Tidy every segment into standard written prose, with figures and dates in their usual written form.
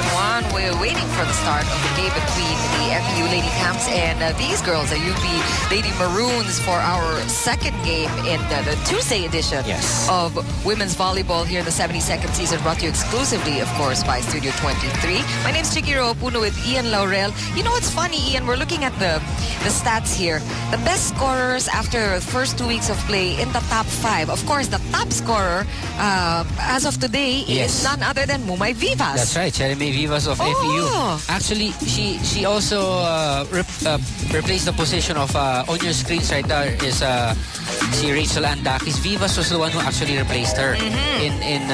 Possession 1. We're waiting for the start of the game between the FEU Lady Tams and these girls, the UP Lady Maroons, for our second game in the Tuesday edition of women's volleyball here in the 72nd season, brought to you exclusively, of course, by Studio 23. My name's Chikiro Puno with Ian Laurel. You know, it's funny, Ian, we're looking at the stats here. The best scorers after the first 2 weeks of play in the top 5. Of course, the top scorer as of today is none other than Mumay Vivas. That's right, Cherime Vivas of FEU. Actually, she also replaced the position of on your screens right there is si Rachel Andakis. Vivas was the one who actually replaced her in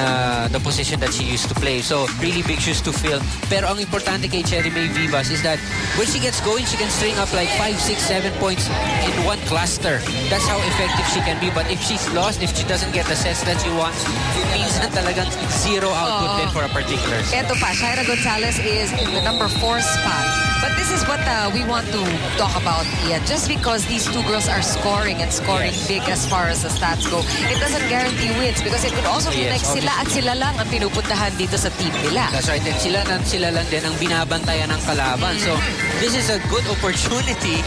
the position that she used to play. So really big shoes to fill. Pero ang importante kay Cherime Vivas is that when she gets going, she can string up like 5, 6, 7 points in one cluster. That's how effective she can be. But if she's lost, if she doesn't get the sets that she wants, minsan talagang zero output din for a particular set. Eto pa, Shaira Gonzalez is in the number 4 spot. But this is what we want to talk about, Ian. Just because these two girls are scoring and scoring big as far as the stats go, it doesn't guarantee wins because it could also be like sila at sila lang ang pinupuntahan dito sa team nila. That's right. And sila lang din ang binabantayan ng kalaban. So this is a good opportunity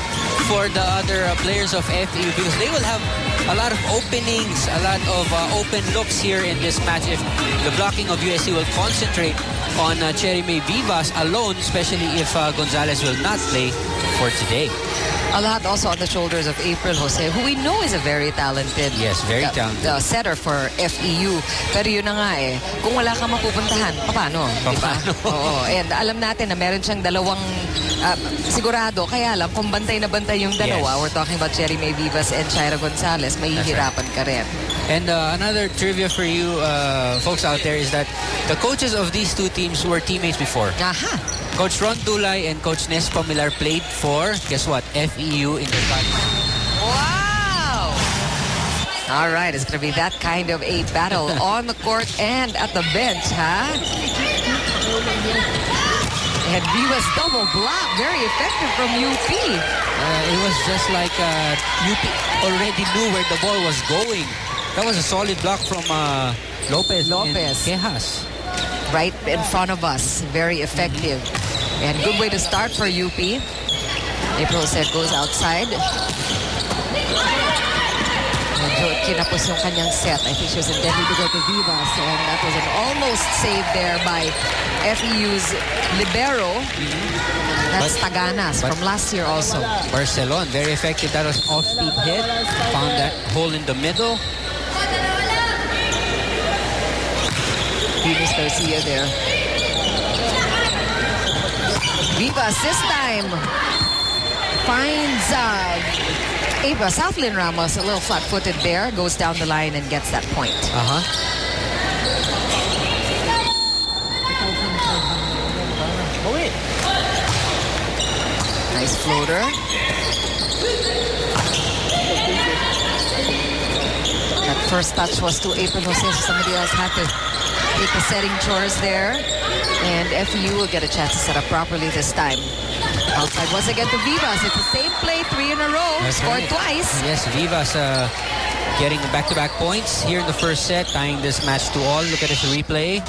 for the other players of FEU because they will have a lot of openings, a lot of open looks here in this match if the blocking of USC will concentrate on Cherime Vivas alone, especially if Gonzalez will not play for today. A lot also on the shoulders of April Jose, who we know is a very talented very talented setter for FEU. Pero yun na nga kung wala kang mapupuntahan, paano? Diba? Oo. And alam natin na meron siyang dalawang sigurado, kaya lang kung bantay na bantay yung dalawa, we're talking about Cherime Vivas and Shaira Gonzalez, mahihirapan ka rin. And another trivia for you folks out there is that the coaches of these two teams were teammates before. Coach Ron Dulay and Coach Nes Pomilar played for, guess what, FEU in the college. Wow! All right, it's going to be that kind of a battle on the court and at the bench, And Vivas double block, very effective from UP. It was just like UP already knew where the ball was going. That was a solid block from Lopez. And Quejas. Right in front of us. Very effective. And good way to start for UP. April said goes outside. Medyo kinapos yung kanyang set. I think she was intending to go to Vivas. And that was an almost save there by FEU's libero. That's Taganas from last year also. Barcelona, very effective. That was off-speed hit. Found that hole in the middle. Venus Garcia there. Vivas this time finds Ava Southland Ramos a little flat-footed there, goes down the line and gets that point. Nice floater. That first touch was to April Jose, so somebody else had to take the setting chores there. And FEU will get a chance to set up properly this time. Outside once again to Vivas. It's the same play, 3 in a row. Scored twice. Yes, Vivas getting back-to-back points here in the first set, tying this match to all. Look at this replay.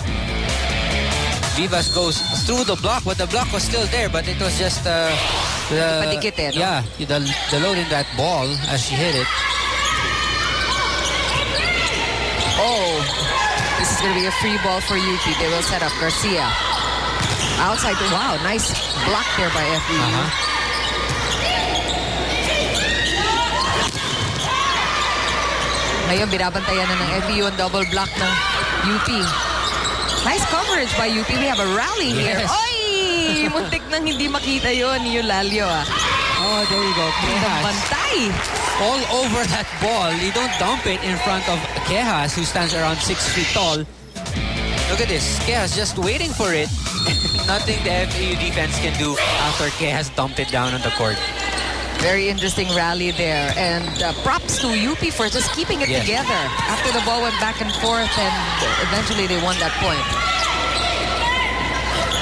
Vivas goes through the block, but the block was still there, but it was just the load in that ball as she hit it. This is going to be a free ball for UP. They will set up Garcia. Outside. Wow, nice block there by FEU. Ngayon, binabantayan na ng FEU ang double block ng UP. Nice coverage by UP. We have a rally here. Oy! Muntik nang hindi makita yun, Eulalio. Oh, there you go. Bantay. All over that ball. You don't dump it in front of Quejas, who stands around 6 feet tall. Look at this. Quejas just waiting for it. Nothing the FEU defense can do after Quejas dumped it down on the court. Very interesting rally there. And props to UP for just keeping it together after the ball went back and forth, and eventually they won that point.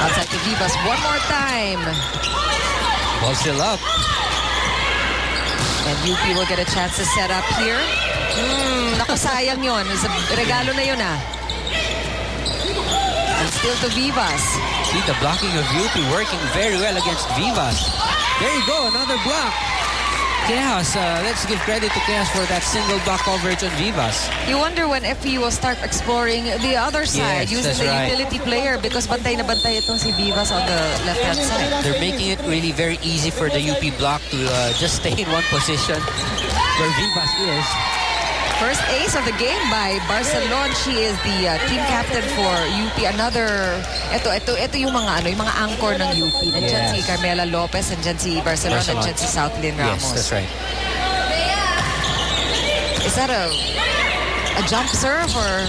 Outside to Vivas one more time. Ball still up. And UP will get a chance to set up here. Naku, sayang yun. Regalo na yun And still to Vivas. See the blocking of UP working very well against Vivas. There you go, another block. Chaos, let's give credit to Chaos for that single block coverage on Vivas. You wonder when FEU will start exploring the other side, using the utility player, because bantay na bantay itong si Vivas on the left-hand side. They're making it really very easy for the UP block to just stay in one position where Vivas is. First ace of the game by Barcelona. She is the team captain for UP. Another, ito yung mga anchor ng UP. Nandiyan si Carmela Lopez, nandiyan si Barcelona, nandiyan si Southlyn Ramos. Yes, that's right. Is that a jump serve or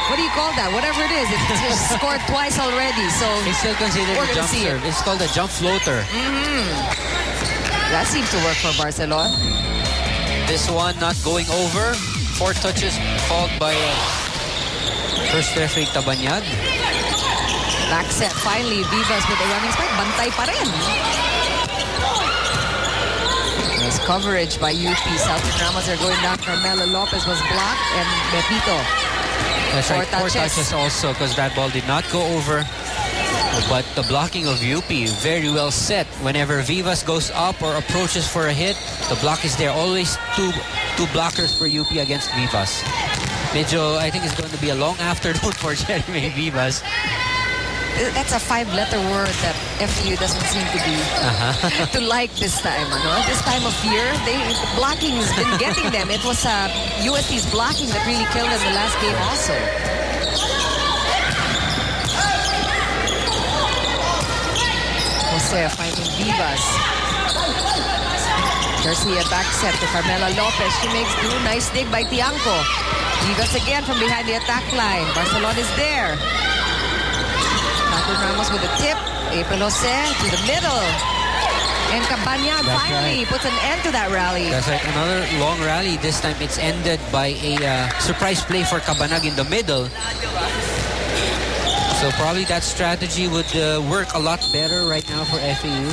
what do you call that? Whatever it is, it's scored twice already. So it's still considered a jump serve. It's called a jump floater. That seems to work for Barcelona. This one not going over. 4 touches called by first referee Tabanyag. Back set finally. Vivas with a running spike. Bantay pa rin. Nice coverage by UP. Southlyn Ramos are going down. Carmela Lopez was blocked and Mepito. That's right. 4 touches also because that ball did not go over. But the blocking of UP very well set. Whenever Vivas goes up or approaches for a hit, the block is there. Always two blockers for UP against Vivas. Medyo, I think it's going to be a long afternoon for Jeremy Vivas. That's a 5-letter word that FEU doesn't seem to be to like this time. This time of year, the blocking has been getting them. It was UST's blocking that really killed them the last game also. Jose fighting Vivas. Garcia back set to Carmela Lopez. She makes do. Nice dig by Tiangco. Vivas again from behind the attack line. Barcelona is there. Southlyn Ramos with a tip. April Jose to the middle. And Cabanyag finally puts an end to that rally. That's right. Another long rally. This time it's ended by a surprise play for Cabanyag in the middle. So probably that strategy would work a lot better right now for FEU.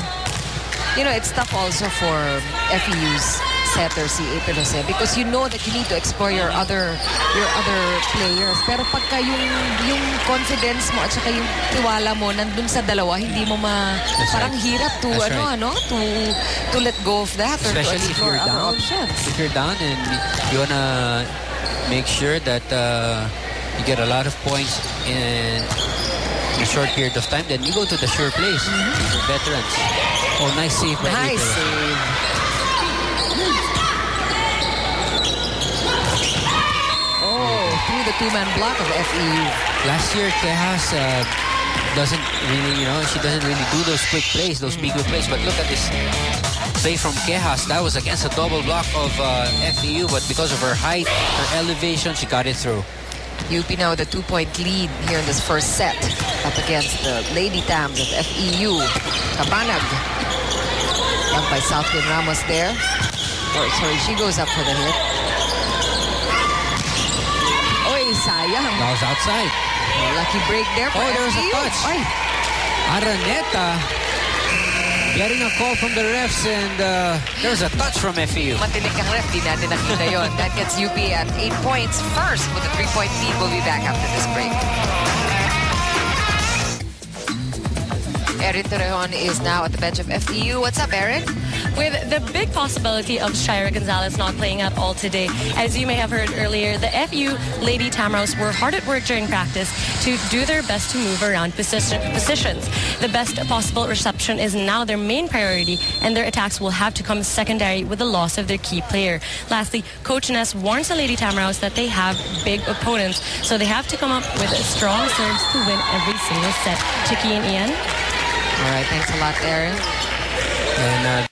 You know, it's tough also for FEU's setter, si April Jose, because you know that you need to explore your other players. Pero pagka yung confidence mo at saka yung tiwala mo nandun sa dalawa, hindi mo parang hirap to to let go of that, especially or to explore other options. If you're down and you wanna make sure that you get a lot of points in a short period of time, then you go to the sure place. The veterans. Oh, nice save by Nice April. save. Oh, through the two-man block of FEU. Last year, Tejas doesn't really, she doesn't really do those quick plays, those big plays. But look at this play from Quejas. That was against a double block of FEU, but because of her height, her elevation, she got it through. UP now with a 2-point lead here in this first set up against the Lady Tams of FEU. Cabanyag. Done by Southlyn Ramos there. Sorry, she goes up for the hit. Oy, sayang. That was outside. Lucky break there for FEU. There was a touch. Oy. Araneta getting a call from the refs, and there's a touch from FEU. Matinik ang ref, di natin nakita yun. That gets UP at 8 points first with a 3-point lead. We'll be back after this break. Erin Torrejon is now at the bench of FEU. What's up, Erin? With the big possibility of Shira Gonzalez not playing at all today, as you may have heard earlier, the FEU Lady Tamaraws were hard at work during practice to do their best to move around positions. The best possible reception is now their main priority, and their attacks will have to come secondary with the loss of their key player. Lastly, Coach Ness warns the Lady Tamaraws that they have big opponents, so they have to come up with strong serves to win every single set. Chicky and Ian? All right, thanks a lot, Erin. And